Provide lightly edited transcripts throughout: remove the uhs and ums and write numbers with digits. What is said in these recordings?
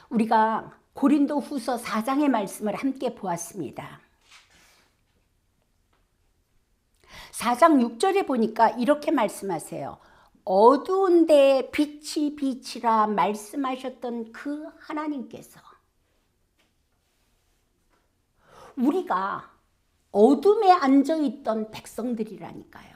우리가 고린도 후서 4장의 말씀을 함께 보았습니다. 4장 6절에 보니까 이렇게 말씀하세요. 어두운 데에 빛이 빛이라 말씀하셨던 그 하나님께서, 우리가 어둠에 앉아있던 백성들이라니까요.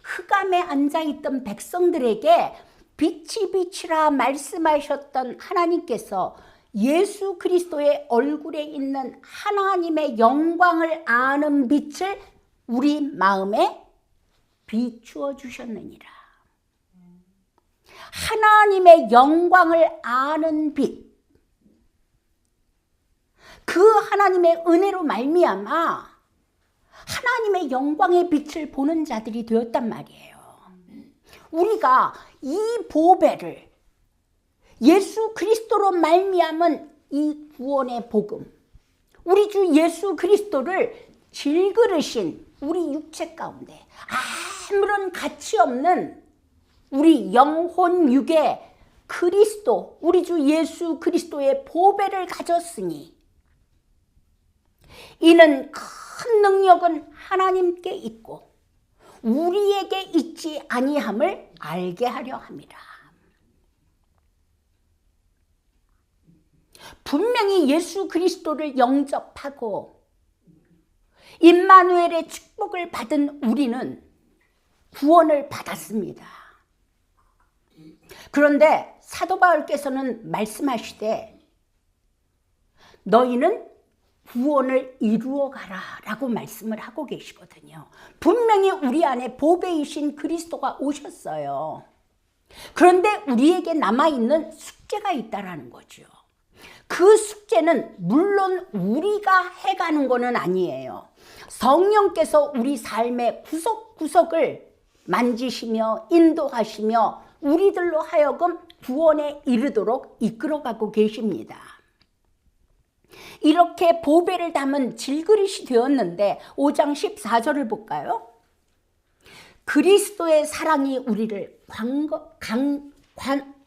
흑암에 앉아있던 백성들에게 빛이 빛이라 말씀하셨던 하나님께서 예수 그리스도의 얼굴에 있는 하나님의 영광을 아는 빛을 우리 마음에 비추어 주셨느니라. 하나님의 영광을 아는 빛, 그 하나님의 은혜로 말미암아 하나님의 영광의 빛을 보는 자들이 되었단 말이에요. 우리가 이 보배를, 예수 그리스도로 말미암은 이 구원의 복음, 우리 주 예수 그리스도를 질그르신 우리 육체 가운데 아무런 가치 없는 우리 영혼 육에 그리스도, 우리 주 예수 그리스도의 보배를 가졌으니 이는 큰 능력은 하나님께 있고 우리에게 있지 아니함을 알게 하려 함이라. 분명히 예수 그리스도를 영접하고 임마누엘의 축복을 받은 우리는 구원을 받았습니다. 그런데 사도 바울께서는 말씀하시되 너희는 구원을 이루어 가라 라고 말씀을 하고 계시거든요. 분명히 우리 안에 보배이신 그리스도가 오셨어요. 그런데 우리에게 남아있는 숙제가 있다라는 거죠. 그 숙제는 물론 우리가 해가는 거는 아니에요. 성령께서 우리 삶의 구석구석을 만지시며 인도하시며 우리들로 하여금 구원에 이르도록 이끌어가고 계십니다. 이렇게 보배를 담은 질그릇이 되었는데 5장 14절을 볼까요? 그리스도의 사랑이 우리를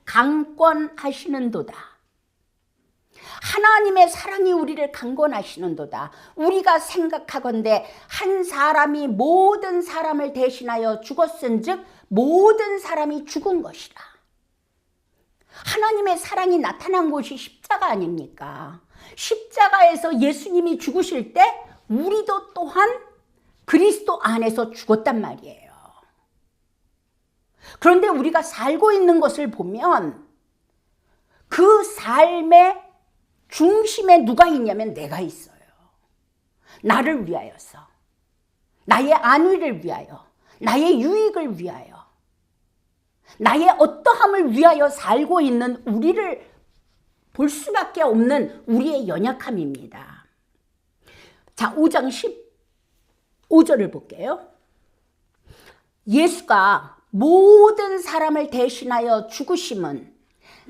강권하시는도다. 하나님의 사랑이 우리를 강권하시는도다. 우리가 생각하건대 한 사람이 모든 사람을 대신하여 죽었은즉 모든 사람이 죽은 것이라. 하나님의 사랑이 나타난 곳이 십자가 아닙니까? 십자가에서 예수님이 죽으실 때 우리도 또한 그리스도 안에서 죽었단 말이에요. 그런데 우리가 살고 있는 것을 보면 그 삶의 중심에 누가 있냐면 내가 있어요. 나를 위하여서, 나의 안위를 위하여, 나의 유익을 위하여, 나의 어떠함을 위하여 살고 있는 우리를 볼 수밖에 없는 우리의 연약함입니다. 자, 5장 15절을 볼게요. 예수가 모든 사람을 대신하여 죽으심은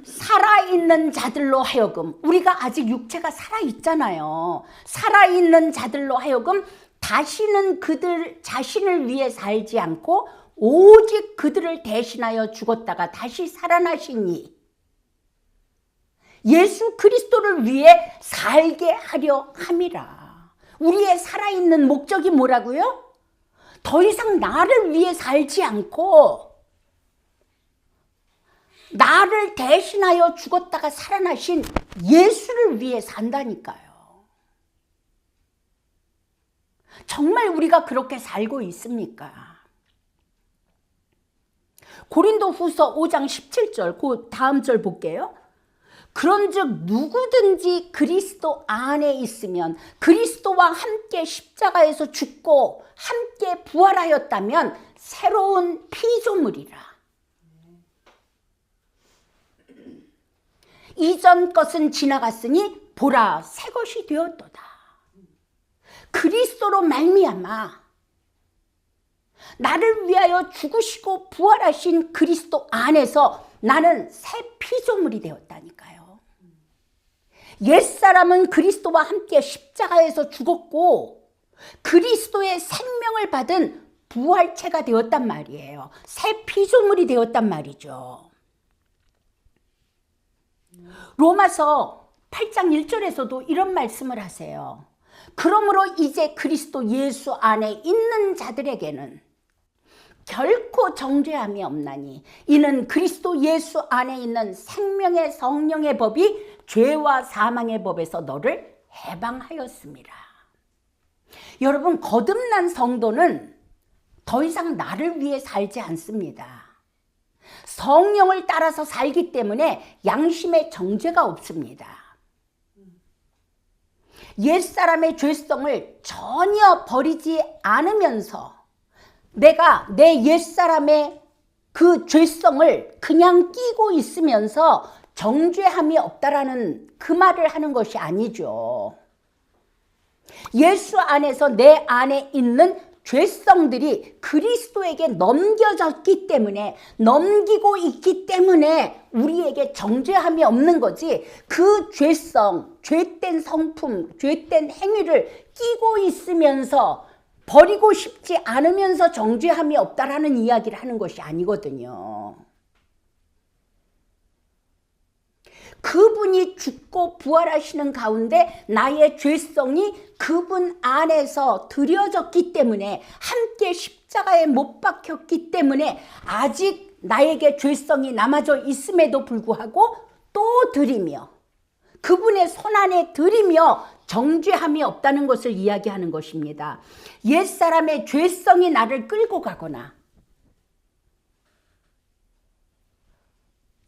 살아있는 자들로 하여금, 우리가 아직 육체가 살아있잖아요. 살아있는 자들로 하여금 다시는 그들 자신을 위해 살지 않고 오직 그들을 대신하여 죽었다가 다시 살아나시니 예수 그리스도를 위해 살게 하려 함이라. 우리의 살아있는 목적이 뭐라고요? 더 이상 나를 위해 살지 않고 나를 대신하여 죽었다가 살아나신 예수를 위해 산다니까요. 정말 우리가 그렇게 살고 있습니까? 고린도 후서 5장 17절, 그 다음 절 볼게요. 그런즉 누구든지 그리스도 안에 있으면 그리스도와 함께 십자가에서 죽고 함께 부활하였다면 새로운 피조물이라. 이전 것은 지나갔으니 보라 새 것이 되었도다. 그리스도로 말미암아 나를 위하여 죽으시고 부활하신 그리스도 안에서 나는 새 피조물이 되었다니까요. 옛사람은 그리스도와 함께 십자가에서 죽었고 그리스도의 생명을 받은 부활체가 되었단 말이에요. 새 피조물이 되었단 말이죠. 로마서 8장 1절에서도 이런 말씀을 하세요. 그러므로 이제 그리스도 예수 안에 있는 자들에게는 결코 정죄함이 없나니 이는 그리스도 예수 안에 있는 생명의 성령의 법이 죄와 사망의 법에서 너를 해방하였습니다. 여러분, 거듭난 성도는 더 이상 나를 위해 살지 않습니다. 성령을 따라서 살기 때문에 양심의 정죄가 없습니다. 옛사람의 죄성을 전혀 버리지 않으면서 내가 내 옛사람의 그 죄성을 그냥 끼고 있으면서 정죄함이 없다라는 그 말을 하는 것이 아니죠. 예수 안에서 내 안에 있는 죄성들이 그리스도에게 넘겨졌기 때문에, 넘기고 있기 때문에 우리에게 정죄함이 없는 거지, 그 죄성, 죄된 성품, 죄된 행위를 끼고 있으면서 버리고 싶지 않으면서 정죄함이 없다라는 이야기를 하는 것이 아니거든요. 그분이 죽고 부활하시는 가운데 나의 죄성이 그분 안에서 드려졌기 때문에, 함께 십자가에 못 박혔기 때문에 아직 나에게 죄성이 남아져 있음에도 불구하고 또 드리며, 그분의 손안에 드리며 정죄함이 없다는 것을 이야기하는 것입니다. 옛사람의 죄성이 나를 끌고 가거나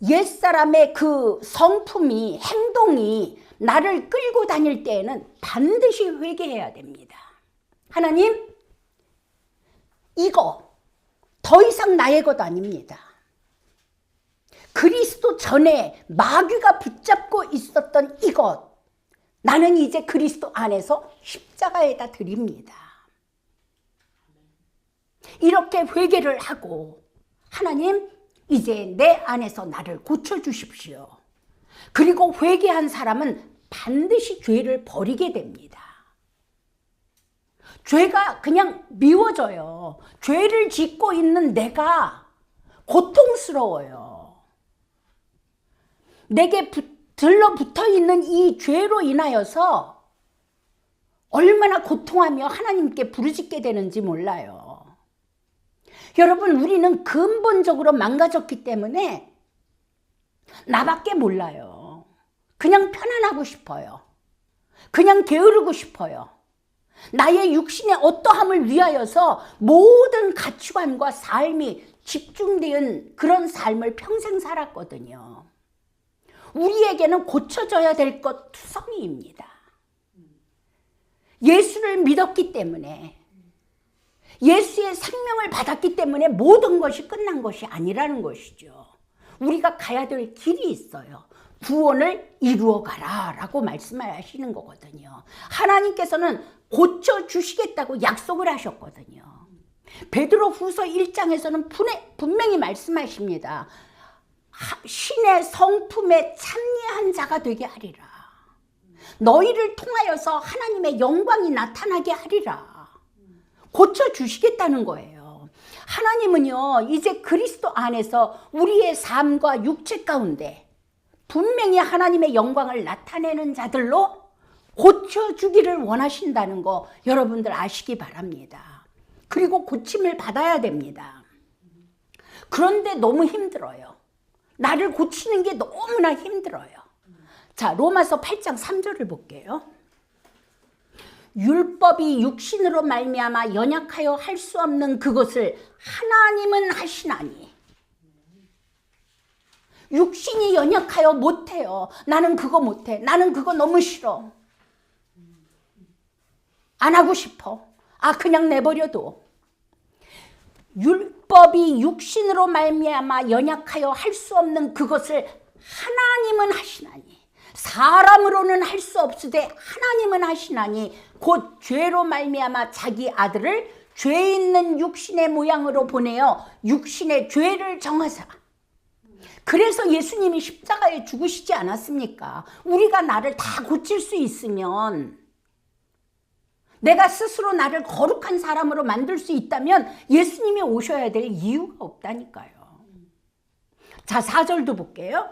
옛사람의 그 성품이, 행동이 나를 끌고 다닐 때에는 반드시 회개해야 됩니다. 하나님, 이거 더 이상 나의 것 아닙니다. 그리스도 전에 마귀가 붙잡고 있었던 이것, 나는 이제 그리스도 안에서 십자가에다 드립니다. 이렇게 회개를 하고, 하나님, 이제 내 안에서 나를 고쳐주십시오. 그리고 회개한 사람은 반드시 죄를 버리게 됩니다. 죄가 그냥 미워져요. 죄를 짓고 있는 내가 고통스러워요. 내게 들러붙어 있는 이 죄로 인하여서 얼마나 고통하며 하나님께 부르짖게 되는지 몰라요. 여러분, 우리는 근본적으로 망가졌기 때문에 나밖에 몰라요. 그냥 편안하고 싶어요. 그냥 게으르고 싶어요. 나의 육신의 어떠함을 위하여서 모든 가치관과 삶이 집중된 그런 삶을 평생 살았거든요. 우리에게는 고쳐져야 될 것 투성이입니다. 예수를 믿었기 때문에, 예수의 생명을 받았기 때문에 모든 것이 끝난 것이 아니라는 것이죠. 우리가 가야 될 길이 있어요. 구원을 이루어 가라 라고 말씀하시는 거거든요. 하나님께서는 고쳐주시겠다고 약속을 하셨거든요. 베드로 후서 1장에서는 분명히 말씀하십니다. 신의 성품에 참여한 자가 되게 하리라. 너희를 통하여서 하나님의 영광이 나타나게 하리라. 고쳐주시겠다는 거예요. 하나님은요, 이제 그리스도 안에서 우리의 삶과 육체 가운데 분명히 하나님의 영광을 나타내는 자들로 고쳐주기를 원하신다는 거 여러분들 아시기 바랍니다. 그리고 고침을 받아야 됩니다. 그런데 너무 힘들어요. 나를 고치는 게 너무나 힘들어요. 자, 로마서 8장 3절을 볼게요. 율법이 육신으로 말미암아 연약하여 할 수 없는 그것을 하나님은 하시나니. 육신이 연약하여 못해요. 나는 그거 못해. 나는 그거 너무 싫어. 안 하고 싶어. 아, 그냥 내버려둬. 율법이 육신으로 말미암아 연약하여 할 수 없는 그것을 하나님은 하시나니. 사람으로는 할 수 없으되 하나님은 하시나니 곧 죄로 말미암아 자기 아들을 죄 있는 육신의 모양으로 보내어 육신의 죄를 정하사. 그래서 예수님이 십자가에 죽으시지 않았습니까? 우리가 나를 다 고칠 수 있으면, 내가 스스로 나를 거룩한 사람으로 만들 수 있다면 예수님이 오셔야 될 이유가 없다니까요. 자, 4절도 볼게요.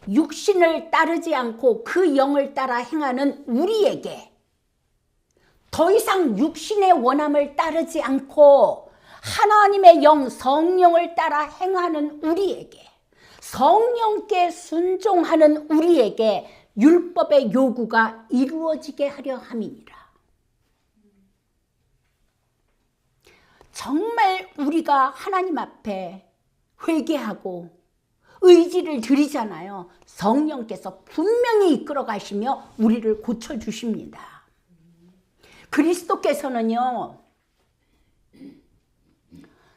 육신을 따르지 않고 그 영을 따라 행하는 우리에게, 더 이상 육신의 원함을 따르지 않고 하나님의 영, 성령을 따라 행하는 우리에게, 성령께 순종하는 우리에게 율법의 요구가 이루어지게 하려 함이니라. 정말 우리가 하나님 앞에 회개하고 의지를 드리잖아요. 성령께서 분명히 이끌어 가시며 우리를 고쳐주십니다. 그리스도께서는요,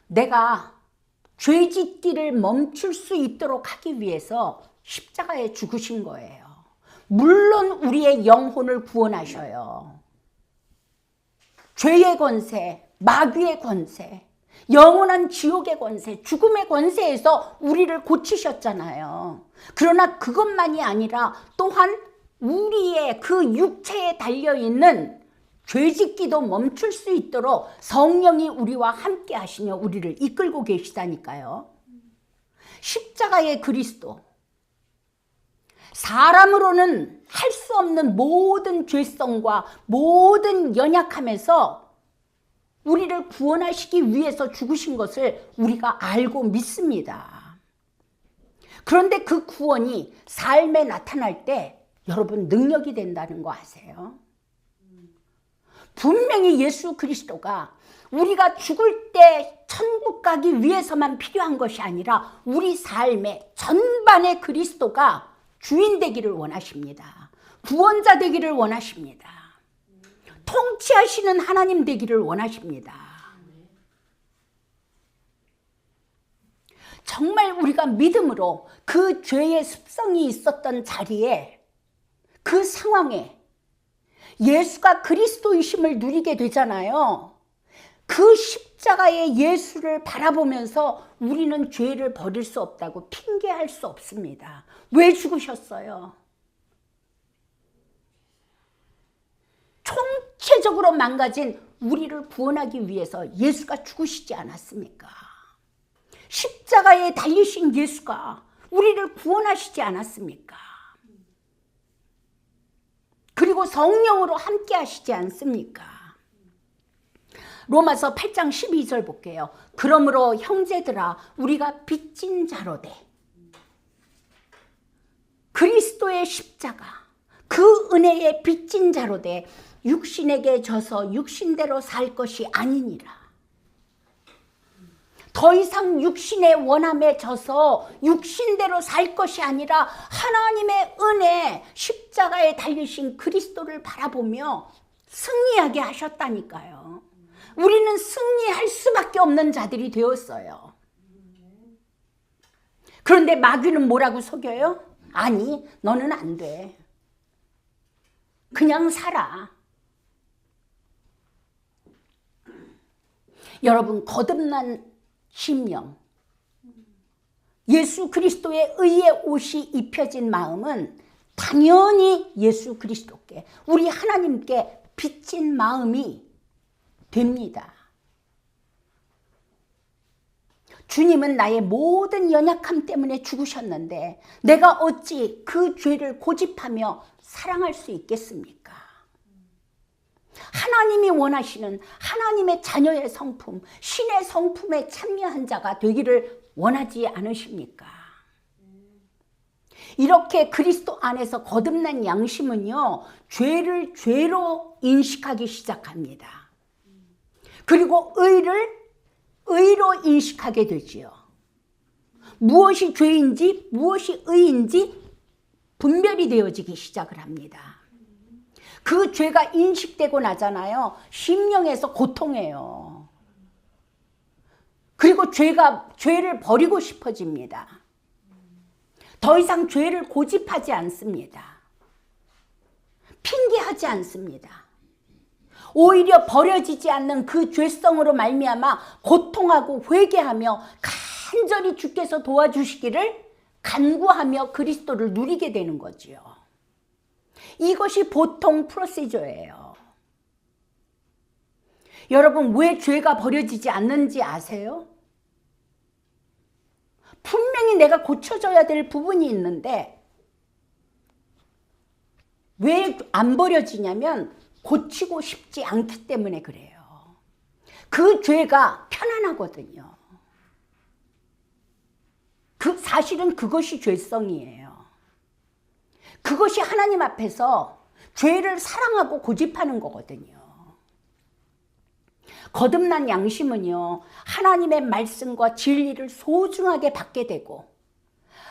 내가 죄짓기를 멈출 수 있도록 하기 위해서 십자가에 죽으신 거예요. 물론 우리의 영혼을 구원하셔요. 죄의 권세, 마귀의 권세, 영원한 지옥의 권세, 죽음의 권세에서 우리를 고치셨잖아요. 그러나 그것만이 아니라 또한 우리의 그 육체에 달려있는 죄짓기도 멈출 수 있도록 성령이 우리와 함께 하시며 우리를 이끌고 계시다니까요. 십자가의 그리스도, 사람으로는 할 수 없는 모든 죄성과 모든 연약함에서 우리를 구원하시기 위해서 죽으신 것을 우리가 알고 믿습니다. 그런데 그 구원이 삶에 나타날 때 여러분 능력이 된다는 거 아세요? 분명히 예수 그리스도가 우리가 죽을 때 천국 가기 위해서만 필요한 것이 아니라 우리 삶의 전반의 그리스도가 주인 되기를 원하십니다. 구원자 되기를 원하십니다. 통치하시는 하나님 되기를 원하십니다. 정말 우리가 믿음으로 그 죄의 습성이 있었던 자리에, 그 상황에 예수가 그리스도이심을 누리게 되잖아요. 그 십자가의 예수를 바라보면서 우리는 죄를 버릴 수 없다고 핑계할 수 없습니다. 왜 죽으셨어요? 총체적으로 망가진 우리를 구원하기 위해서 예수가 죽으시지 않았습니까? 십자가에 달리신 예수가 우리를 구원하시지 않았습니까? 그리고 성령으로 함께 하시지 않습니까? 로마서 8장 12절 볼게요. 그러므로 형제들아 우리가 빚진 자로되 그리스도의 십자가 그 은혜에 빚진 자로되 육신에게 져서 육신대로 살 것이 아니니라. 더 이상 육신의 원함에 져서 육신대로 살 것이 아니라 하나님의 은혜, 십자가에 달리신 그리스도를 바라보며 승리하게 하셨다니까요. 우리는 승리할 수밖에 없는 자들이 되었어요. 그런데 마귀는 뭐라고 속여요? 아니, 너는 안 돼. 그냥 살아. 여러분, 거듭난 심령, 예수 그리스도의 의의 옷이 입혀진 마음은 당연히 예수 그리스도께, 우리 하나님께 빚진 마음이 됩니다. 주님은 나의 모든 연약함 때문에 죽으셨는데 내가 어찌 그 죄를 고집하며 사랑할 수 있겠습니까? 하나님이 원하시는 하나님의 자녀의 성품, 신의 성품에 참여한 자가 되기를 원하지 않으십니까? 이렇게 그리스도 안에서 거듭난 양심은요, 죄를 죄로 인식하기 시작합니다. 그리고 의를 의로 인식하게 되지요. 무엇이 죄인지 무엇이 의인지 분별이 되어지기 시작을 합니다. 그 죄가 인식되고 나잖아요. 심령에서 고통해요. 그리고 죄를 버리고 싶어집니다. 더 이상 죄를 고집하지 않습니다. 핑계하지 않습니다. 오히려 버려지지 않는 그 죄성으로 말미암아 고통하고 회개하며 간절히 주께서 도와주시기를 간구하며 그리스도를 누리게 되는 거지요. 이것이 보통 프로시저예요. 여러분, 왜 죄가 버려지지 않는지 아세요? 분명히 내가 고쳐져야 될 부분이 있는데 왜 안 버려지냐면 고치고 싶지 않기 때문에 그래요. 그 죄가 편안하거든요. 사실은 그것이 죄성이에요. 그것이 하나님 앞에서 죄를 사랑하고 고집하는 거거든요. 거듭난 양심은요, 하나님의 말씀과 진리를 소중하게 받게 되고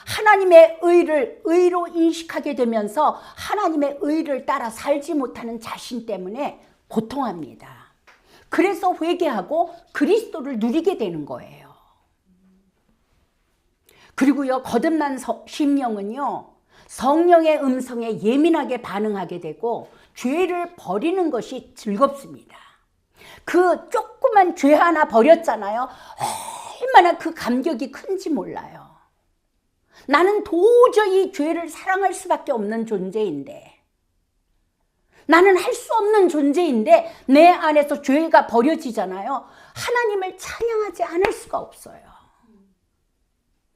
하나님의 의를 의로 인식하게 되면서 하나님의 의를 따라 살지 못하는 자신 때문에 고통합니다. 그래서 회개하고 그리스도를 누리게 되는 거예요. 그리고요, 거듭난 심령은요, 성령의 음성에 예민하게 반응하게 되고 죄를 버리는 것이 즐겁습니다. 그 조그만 죄 하나 버렸잖아요. 얼마나 그 감격이 큰지 몰라요. 나는 도저히 죄를 사랑할 수밖에 없는 존재인데, 나는 할 수 없는 존재인데 내 안에서 죄가 버려지잖아요. 하나님을 찬양하지 않을 수가 없어요.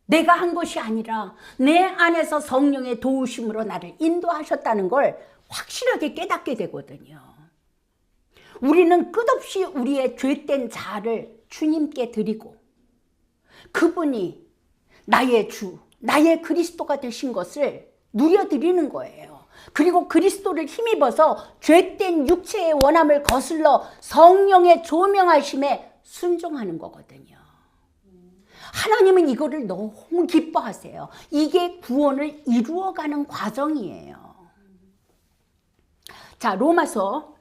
내가 한 것이 아니라 내 안에서 성령의 도우심으로 나를 인도하셨다는 걸 확실하게 깨닫게 되거든요. 우리는 끝없이 우리의 죄된 자아를 주님께 드리고 그분이 나의 주, 나의 그리스도가 되신 것을 누려드리는 거예요. 그리고 그리스도를 힘입어서 죄된 육체의 원함을 거슬러 성령의 조명하심에 순종하는 거거든요. 하나님은 이거를 너무 기뻐하세요. 이게 구원을 이루어가는 과정이에요. 자, 로마서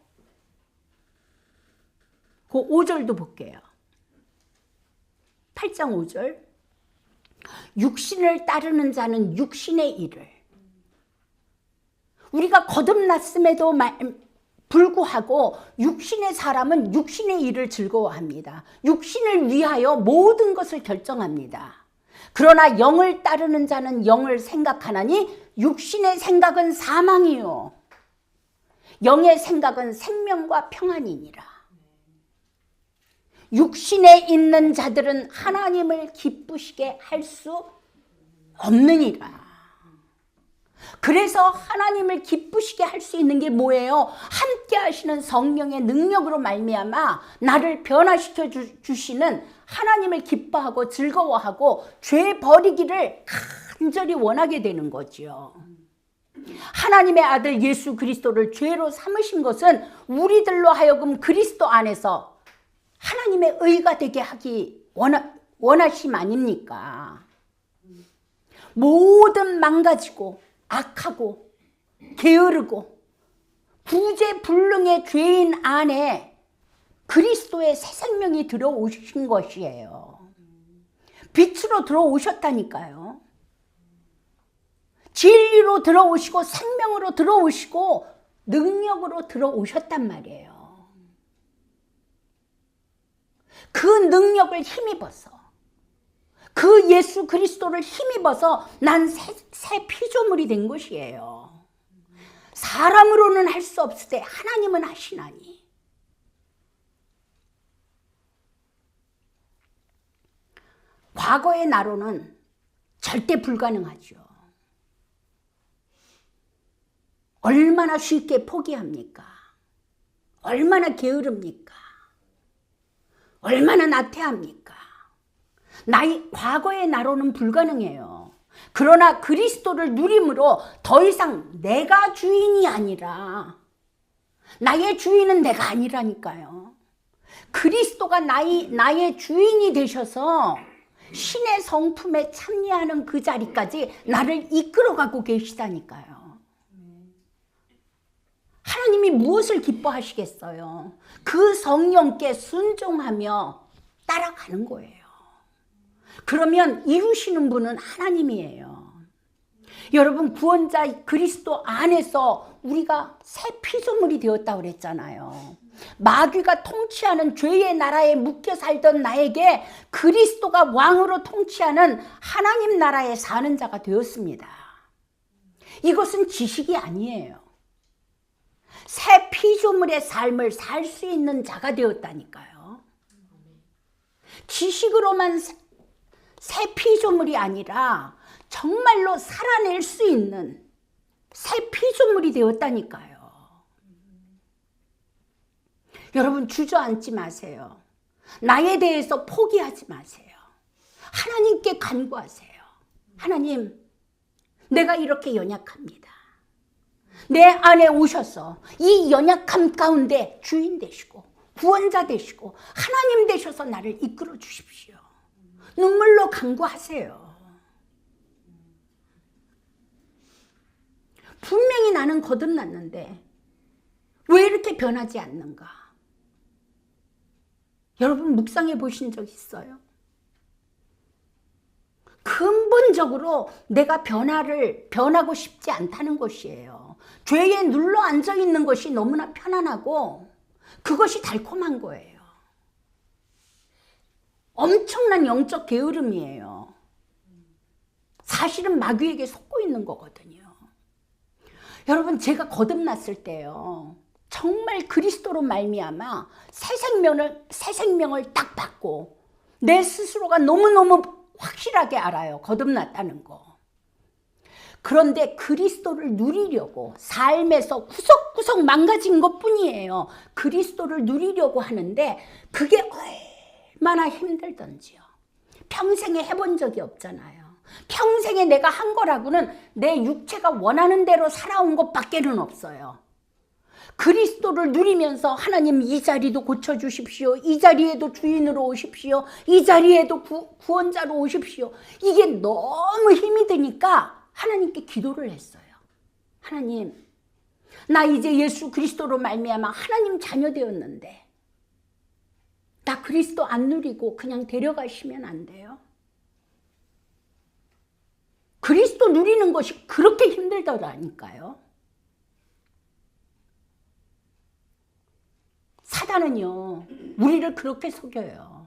그 5절도 볼게요. 8장 5절. 육신을 따르는 자는 육신의 일을, 우리가 거듭났음에도 불구하고 육신의 사람은 육신의 일을 즐거워합니다. 육신을 위하여 모든 것을 결정합니다. 그러나 영을 따르는 자는 영을 생각하나니 육신의 생각은 사망이요 영의 생각은 생명과 평안이니라. 육신에 있는 자들은 하나님을 기쁘시게 할 수 없느니라. 그래서 하나님을 기쁘시게 할 수 있는 게 뭐예요? 함께 하시는 성령의 능력으로 말미암아 나를 변화시켜 주시는 하나님을 기뻐하고 즐거워하고 죄 버리기를 간절히 원하게 되는 거죠. 하나님의 아들 예수 그리스도를 죄로 삼으신 것은 우리들로 하여금 그리스도 안에서 하나님의 의가 되게 하기 원하심 아닙니까? 모든 망가지고 악하고 게으르고 부재불능의 죄인 안에 그리스도의 새 생명이 들어오신 것이에요. 빛으로 들어오셨다니까요. 진리로 들어오시고 생명으로 들어오시고 능력으로 들어오셨단 말이에요. 그 능력을 힘입어서 그 예수 그리스도를 힘입어서 난 새 피조물이 된 것이에요. 사람으로는 할 수 없을 때 하나님은 하시나니. 과거의 나로는 절대 불가능하죠. 얼마나 쉽게 포기합니까? 얼마나 게으릅니까? 얼마나 나태합니까? 과거의 나로는 불가능해요. 그러나 그리스도를 누림으로 더 이상 내가 주인이 아니라, 나의 주인은 내가 아니라니까요. 그리스도가 나의 주인이 되셔서 신의 성품에 참여하는 그 자리까지 나를 이끌어가고 계시다니까요. 하나님이 무엇을 기뻐하시겠어요? 그 성령께 순종하며 따라가는 거예요. 그러면 이루시는 분은 하나님이에요. 여러분, 구원자 그리스도 안에서 우리가 새 피조물이 되었다고 그랬잖아요. 마귀가 통치하는 죄의 나라에 묶여 살던 나에게 그리스도가 왕으로 통치하는 하나님 나라에 사는 자가 되었습니다. 이것은 지식이 아니에요. 새 피조물의 삶을 살 수 있는 자가 되었다니까요. 지식으로만 새 피조물이 아니라 정말로 살아낼 수 있는 새 피조물이 되었다니까요. 여러분 주저앉지 마세요. 나에 대해서 포기하지 마세요. 하나님께 간구하세요. 하나님, 내가 이렇게 연약합니다. 내 안에 오셔서 이 연약함 가운데 주인 되시고 구원자 되시고 하나님 되셔서 나를 이끌어 주십시오. 눈물로 간구하세요. 분명히 나는 거듭났는데 왜 이렇게 변하지 않는가? 여러분 묵상해 보신 적 있어요? 근본적으로 내가 변하고 싶지 않다는 것이에요. 죄에 눌러 앉아 있는 것이 너무나 편안하고 그것이 달콤한 거예요. 엄청난 영적 게으름이에요. 사실은 마귀에게 속고 있는 거거든요. 여러분 제가 거듭났을 때요, 정말 그리스도로 말미암아 새 생명을 딱 받고 내 스스로가 너무너무 확실하게 알아요. 거듭났다는 거. 그런데 그리스도를 누리려고 삶에서 구석구석 망가진 것뿐이에요. 그리스도를 누리려고 하는데 그게 얼마나 힘들던지요. 평생에 해본 적이 없잖아요. 평생에 내가 한 거라고는 내 육체가 원하는 대로 살아온 것밖에는 없어요. 그리스도를 누리면서 하나님 이 자리도 고쳐주십시오. 이 자리에도 주인으로 오십시오. 이 자리에도 구원자로 오십시오. 이게 너무 힘이 드니까 하나님께 기도를 했어요. 하나님, 나 이제 예수 그리스도로 말미암아 하나님 자녀 되었는데 나 그리스도 안 누리고 그냥 데려가시면 안 돼요? 그리스도 누리는 것이 그렇게 힘들더라니까요. 사단은요, 우리를 그렇게 속여요.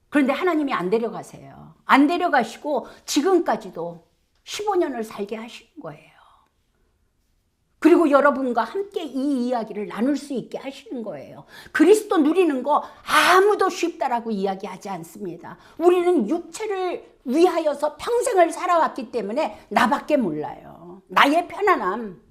그런데 하나님이 안 데려가세요. 안 데려가시고 지금까지도 15년을 살게 하신 거예요. 그리고 여러분과 함께 이 이야기를 나눌 수 있게 하시는 거예요. 그리스도 누리는 거 아무도 쉽다라고 이야기하지 않습니다. 우리는 육체를 위하여서 평생을 살아왔기 때문에 나밖에 몰라요. 나의 편안함.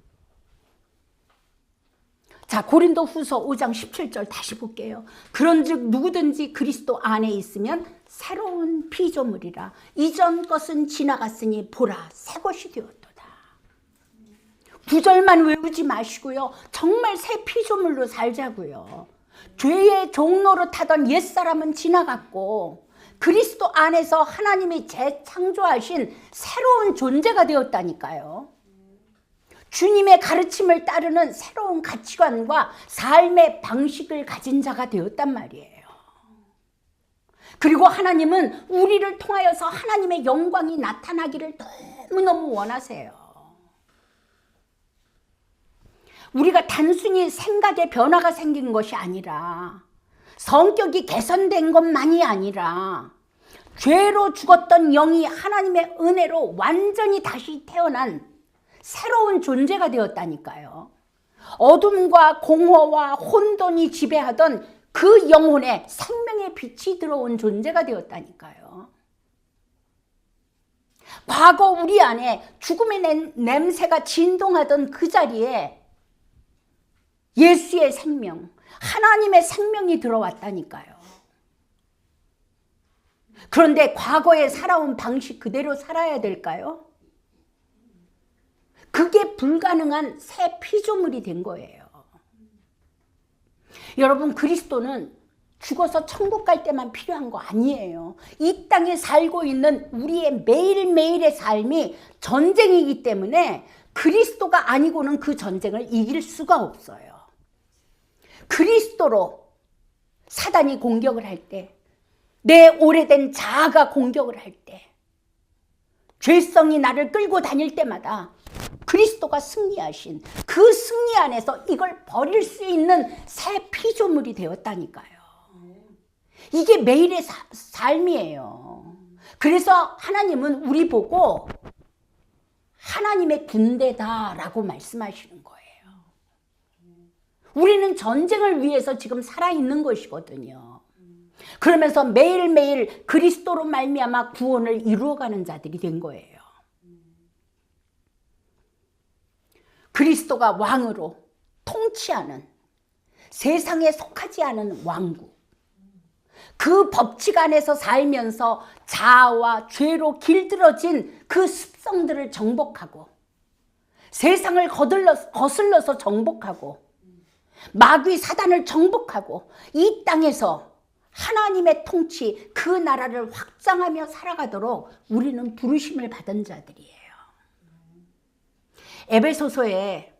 자, 고린도 후서 5장 17절 다시 볼게요. 그런즉 누구든지 그리스도 안에 있으면 새로운 피조물이라. 이전 것은 지나갔으니 보라 새 것이 되었도다. 9절만 외우지 마시고요. 정말 새 피조물로 살자고요. 죄의 종로로 타던 옛사람은 지나갔고 그리스도 안에서 하나님이 재창조하신 새로운 존재가 되었다니까요. 주님의 가르침을 따르는 새로운 가치관과 삶의 방식을 가진 자가 되었단 말이에요. 그리고 하나님은 우리를 통하여서 하나님의 영광이 나타나기를 너무너무 원하세요. 우리가 단순히 생각의 변화가 생긴 것이 아니라 성격이 개선된 것만이 아니라 죄로 죽었던 영이 하나님의 은혜로 완전히 다시 태어난 새로운 존재가 되었다니까요. 어둠과 공허와 혼돈이 지배하던 그 영혼에 생명의 빛이 들어온 존재가 되었다니까요. 과거 우리 안에 죽음의 냄새가 진동하던 그 자리에 예수의 생명, 하나님의 생명이 들어왔다니까요. 그런데 과거에 살아온 방식 그대로 살아야 될까요? 그게 불가능한 새 피조물이 된 거예요. 여러분, 그리스도는 죽어서 천국 갈 때만 필요한 거 아니에요. 이 땅에 살고 있는 우리의 매일매일의 삶이 전쟁이기 때문에 그리스도가 아니고는 그 전쟁을 이길 수가 없어요. 그리스도로 사단이 공격을 할 때, 내 오래된 자아가 공격을 할 때, 죄성이 나를 끌고 다닐 때마다 그리스도가 승리하신 그 승리 안에서 이걸 버릴 수 있는 새 피조물이 되었다니까요. 이게 매일의 삶이에요. 그래서 하나님은 우리 보고 하나님의 군대다라고 말씀하시는 거예요. 우리는 전쟁을 위해서 지금 살아있는 것이거든요. 그러면서 매일매일 그리스도로 말미암아 구원을 이루어가는 자들이 된 거예요. 그리스도가 왕으로 통치하는 세상에 속하지 않은 왕국, 그 법칙 안에서 살면서 자아와 죄로 길들어진 그 습성들을 정복하고, 세상을 거슬러서 정복하고, 마귀 사단을 정복하고, 이 땅에서 하나님의 통치, 그 나라를 확장하며 살아가도록 우리는 부르심을 받은 자들이에요. 에베소서에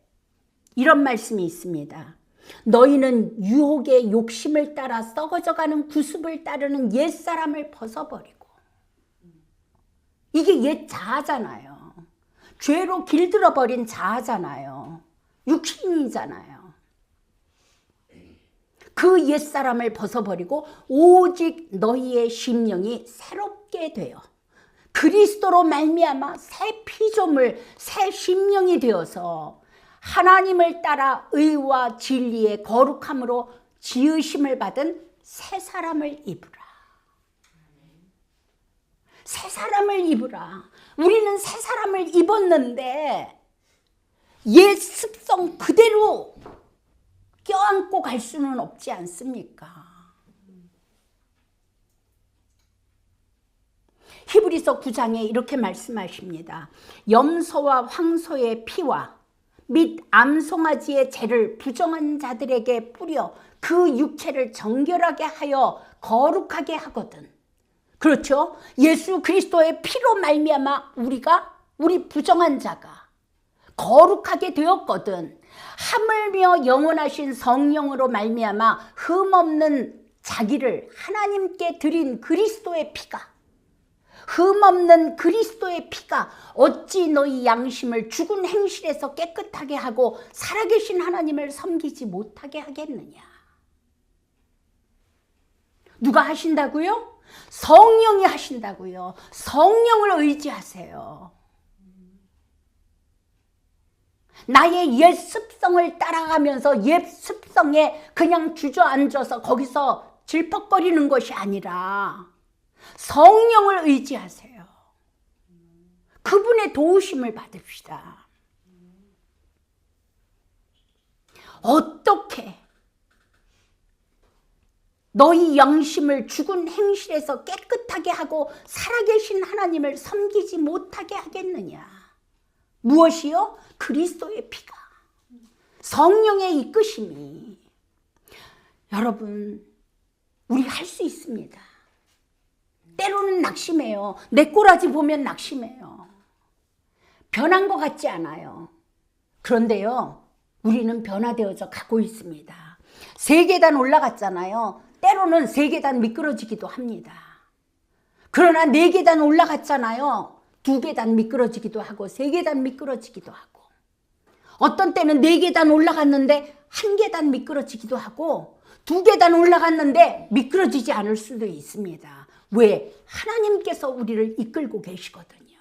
이런 말씀이 있습니다. 너희는 유혹의 욕심을 따라 썩어져가는 구습을 따르는 옛사람을 벗어버리고. 이게 옛 자아잖아요. 죄로 길들어버린 자아잖아요. 육신이잖아요. 그 옛사람을 벗어버리고 오직 너희의 심령이 새롭게 되어 그리스도로 말미암아 새 피조물, 새 심령이 되어서 하나님을 따라 의와 진리의 거룩함으로 지으심을 받은 새 사람을 입으라. 새 사람을 입으라. 우리는 새 사람을 입었는데 옛 습성 그대로 껴안고 갈 수는 없지 않습니까? 히브리서 9장에 이렇게 말씀하십니다. 염소와 황소의 피와 및 암송아지의 죄를 부정한 자들에게 뿌려 그 육체를 정결하게 하여 거룩하게 하거든. 그렇죠? 예수 그리스도의 피로 말미암아 우리 부정한 자가 거룩하게 되었거든. 하물며 영원하신 성령으로 말미암아 흠없는 자기를 하나님께 드린 그리스도의 피가, 흠없는 그리스도의 피가 어찌 너희 양심을 죽은 행실에서 깨끗하게 하고 살아계신 하나님을 섬기지 못하게 하겠느냐. 누가 하신다고요? 성령이 하신다고요. 성령을 의지하세요. 나의 옛 습성을 따라가면서 옛 습성에 그냥 주저앉아서 거기서 질퍽거리는 것이 아니라 성령을 의지하세요. 그분의 도우심을 받읍시다. 어떻게 너희 양심을 죽은 행실에서 깨끗하게 하고 살아계신 하나님을 섬기지 못하게 하겠느냐. 무엇이요? 그리스도의 피가, 성령의 이끄심이. 여러분, 우리 할 수 있습니다. 때로는 낙심해요. 내 꼬라지 보면 낙심해요. 변한 것 같지 않아요. 그런데요, 우리는 변화되어져 가고 있습니다. 3계단 올라갔잖아요. 때로는 3계단 미끄러지기도 합니다. 그러나 4계단 올라갔잖아요. 2계단 미끄러지기도 하고 3계단 미끄러지기도 하고, 어떤 때는 4계단 올라갔는데 1계단 미끄러지기도 하고 2계단 올라갔는데 미끄러지지 않을 수도 있습니다. 왜? 하나님께서 우리를 이끌고 계시거든요.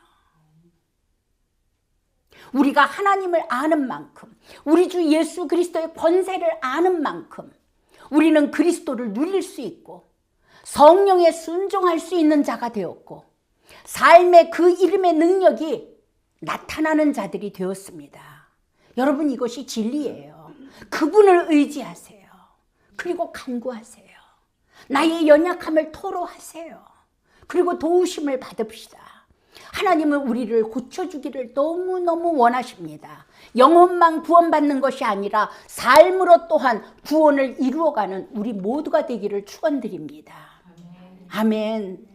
우리가 하나님을 아는 만큼, 우리 주 예수 그리스도의 권세를 아는 만큼 우리는 그리스도를 누릴 수 있고 성령에 순종할 수 있는 자가 되었고 삶의 그 이름의 능력이 나타나는 자들이 되었습니다. 여러분, 이것이 진리예요. 그분을 의지하세요. 그리고 간구하세요. 나의 연약함을 토로하세요. 그리고 도우심을 받읍시다. 하나님은 우리를 고쳐주기를 너무너무 원하십니다. 영혼만 구원받는 것이 아니라 삶으로 또한 구원을 이루어가는 우리 모두가 되기를 축원드립니다. 아멘.